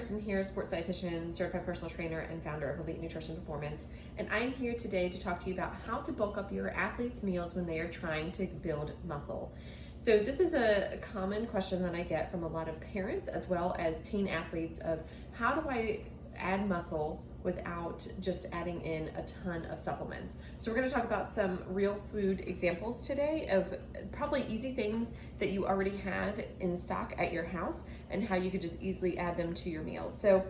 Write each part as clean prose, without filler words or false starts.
Kristen here, sports dietitian, certified personal trainer, and founder of Elite Nutrition Performance. And I'm here today to talk to you about how to bulk up your athletes' meals when they are trying to build muscle. So this is a common question that I get from a lot of parents as well as teen athletes of how do I add muscle without just adding in a ton of supplements. So we're going to talk about some real food examples today of probably easy things that you already have in stock at your house and how you could just easily add them to your meals. So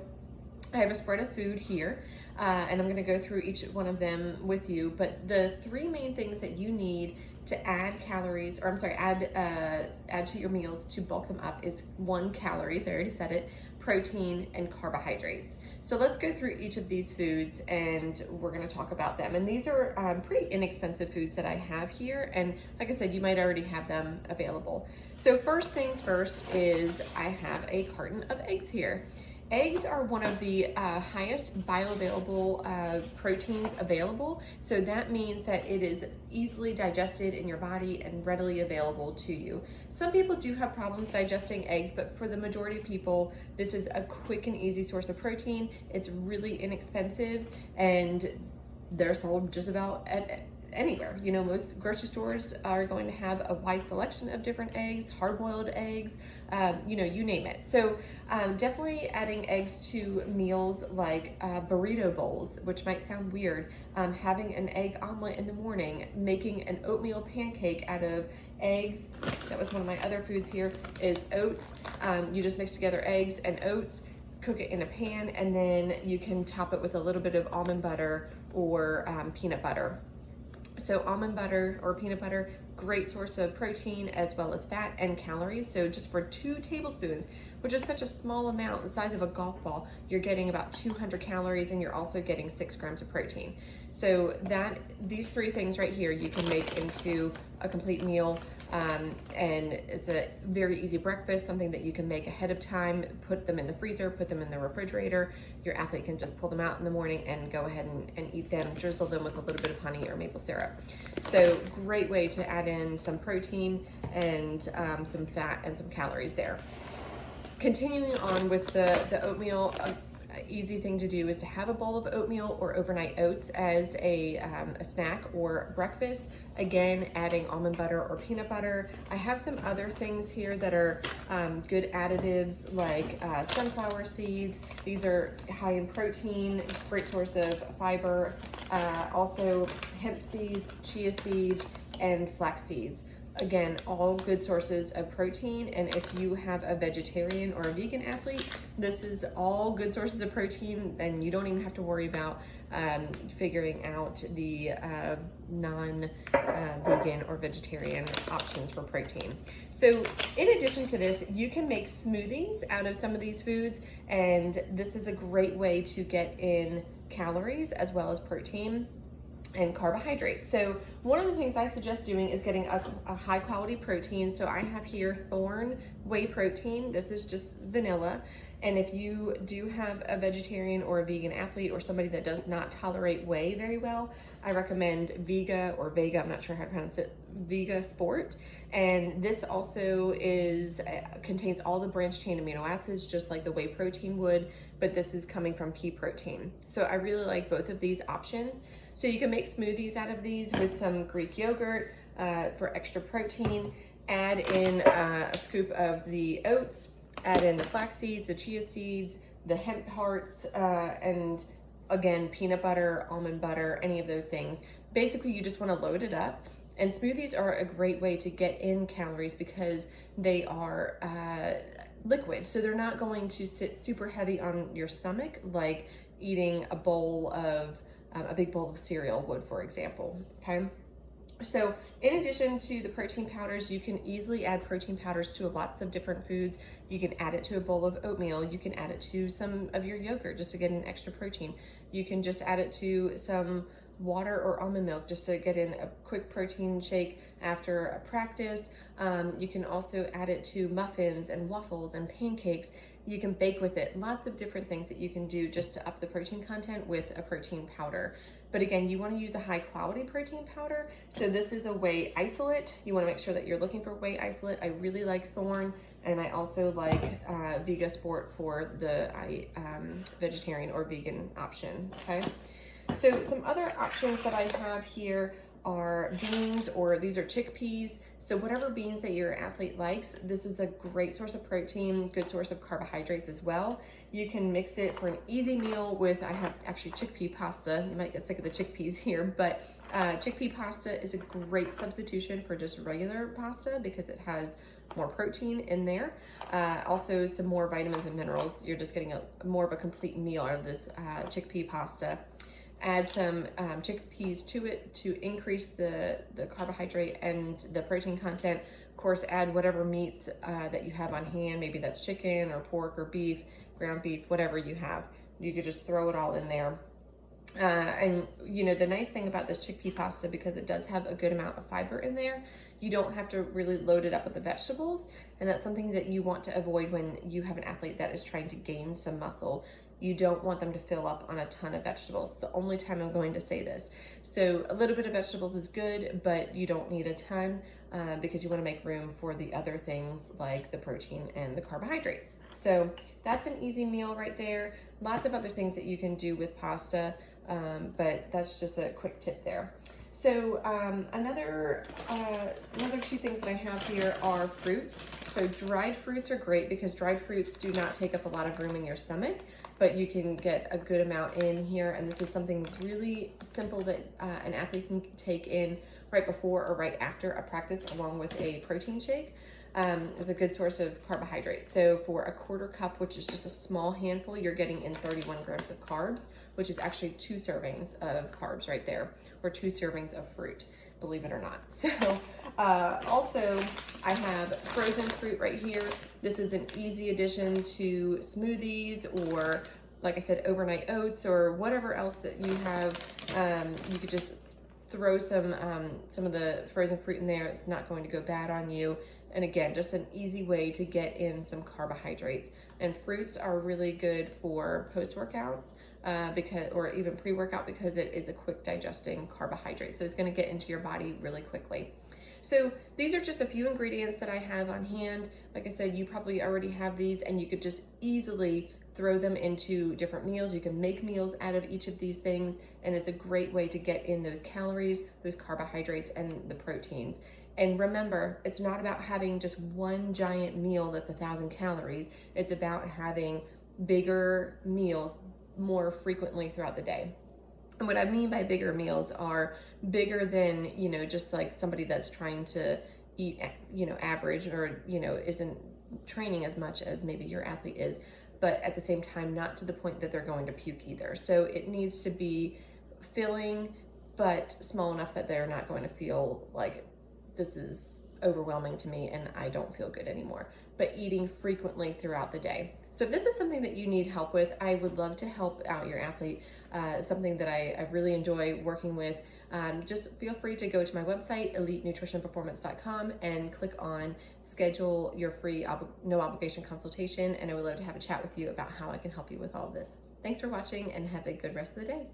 I have a spread of food here and I'm going to go through each one of them with you, but the three main things that you need to add calories, or I'm sorry, add to your meals to bulk them up is one, calories, I already said it, protein, and carbohydrates. So let's go through each of these foods and we're going to talk about them. And these are pretty inexpensive foods that I have here. And like I said, you might already have them available. So first things first is I have a carton of eggs here. Eggs are one of the highest bioavailable proteins available. So that means that it is easily digested in your body and readily available to you. Some people do have problems digesting eggs, but for the majority of people, this is a quick and easy source of protein. It's really inexpensive and they're sold just about at anywhere. You know, most grocery stores are going to have a wide selection of different eggs, hard-boiled eggs, you know, you name it. So definitely adding eggs to meals like burrito bowls, which might sound weird, having an egg omelet in the morning, making an oatmeal pancake out of eggs. That was one of my other foods here is oats. You just mix together eggs and oats, cook it in a pan, and then you can top it with a little bit of almond butter or peanut butter. So almond butter or peanut butter, great source of protein as well as fat and calories. So just for 2 tablespoons, which is such a small amount, the size of a golf ball, you're getting about 200 calories and you're also getting 6 grams of protein. So these 3 things right here, you can make into a complete meal. And it's a very easy breakfast, something that you can make ahead of time, put them in the freezer, put them in the refrigerator. Your athlete can just pull them out in the morning and go ahead and eat them, drizzle them with a little bit of honey or maple syrup. So great way to add in some protein and some fat and some calories there. Continuing on with the oatmeal, easy thing to do is to have a bowl of oatmeal or overnight oats as a snack or breakfast. Again, adding almond butter or peanut butter. I have some other things here that are good additives like sunflower seeds. These are high in protein, great source of fiber. Also hemp seeds, chia seeds, and flax seeds. Again, all good sources of protein, and if you have a vegetarian or a vegan athlete, this is all good sources of protein, and you don't even have to worry about figuring out the non-vegan or vegetarian options for protein. So in addition to this, you can make smoothies out of some of these foods, and this is a great way to get in calories as well as protein and carbohydrates. So one of the things I suggest doing is getting a high quality protein. So I have here Thorne whey protein. This is just vanilla. And if you do have a vegetarian or a vegan athlete or somebody that does not tolerate whey very well, I recommend Vega or Vega, I'm not sure how to pronounce it, Vega Sport. And this also contains all the branched chain amino acids, just like the whey protein would, but this is coming from pea protein. So I really like both of these options. So you can make smoothies out of these with some Greek yogurt for extra protein, add in a scoop of the oats, add in the flax seeds, the chia seeds, the hemp hearts, and again, peanut butter, almond butter, any of those things. Basically, you just want to load it up. And smoothies are a great way to get in calories because they are liquid. So they're not going to sit super heavy on your stomach like eating a big bowl of cereal would, for example, okay? So in addition to the protein powders, you can easily add protein powders to lots of different foods. You can add it to a bowl of oatmeal. You can add it to some of your yogurt just to get an extra protein. You can just add it to some water or almond milk just to get in a quick protein shake after a practice. You can also add it to muffins and waffles and pancakes. You can bake with it. Lots of different things that you can do just to up the protein content with a protein powder. But again, you want to use a high quality protein powder. So this is a whey isolate. You want to make sure that you're looking for whey isolate. I really like Thorne, and I also like Vegasport for the vegetarian or vegan option, okay? So some other options that I have here are beans, or these are chickpeas. So whatever beans that your athlete likes, this is a great source of protein, good source of carbohydrates as well. You can mix it for an easy meal with, I have actually chickpea pasta. You might get sick of the chickpeas here, but chickpea pasta is a great substitution for just regular pasta because it has more protein in there. Also some more vitamins and minerals. You're just getting more of a complete meal out of this chickpea pasta. Add some chickpeas to it to increase the carbohydrate and the protein content. Of course, add whatever meats that you have on hand. Maybe that's chicken or pork or beef, ground beef, whatever you have. You could just throw it all in there. And you know, the nice thing about this chickpea pasta, because it does have a good amount of fiber in there, you don't have to really load it up with the vegetables. And that's something that you want to avoid when you have an athlete that is trying to gain some muscle. You don't want them to fill up on a ton of vegetables. It's the only time I'm going to say this. So a little bit of vegetables is good, but you don't need a ton because you want to make room for the other things like the protein and the carbohydrates. So that's an easy meal right there. Lots of other things that you can do with pasta, but that's just a quick tip there. So another two things that I have here are fruits. So dried fruits are great because dried fruits do not take up a lot of room in your stomach, but you can get a good amount in here. And this is something really simple that an athlete can take in right before or right after a practice along with a protein shake. Is a good source of carbohydrates. So for a quarter cup, which is just a small handful, you're getting in 31 grams of carbs, which is actually 2 servings of carbs right there, or 2 servings of fruit, believe it or not. So also I have frozen fruit right here. This is an easy addition to smoothies, or like I said, overnight oats, or whatever else that you have. You could just throw some of the frozen fruit in there. It's not going to go bad on you. And again, just an easy way to get in some carbohydrates. And fruits are really good for post-workouts or even pre-workout, because it is a quick digesting carbohydrate. So it's going to get into your body really quickly. So these are just a few ingredients that I have on hand. Like I said, you probably already have these, and you could just easily throw them into different meals. You can make meals out of each of these things, and it's a great way to get in those calories, those carbohydrates, and the proteins. And remember, it's not about having just one giant meal that's 1,000 calories. It's about having bigger meals more frequently throughout the day. And what I mean by bigger meals are bigger than, you know, just like somebody that's trying to eat, you know, average, or, you know, isn't training as much as maybe your athlete is, but at the same time, not to the point that they're going to puke either. So it needs to be filling, but small enough that they're not going to feel like, this is overwhelming to me and I don't feel good anymore, but eating frequently throughout the day. So if this is something that you need help with, I would love to help out your athlete. Something that I really enjoy working with. Just feel free to go to my website, elitenutritionperformance.com, and click on schedule your free no obligation consultation. And I would love to have a chat with you about how I can help you with all of this. Thanks for watching, and have a good rest of the day.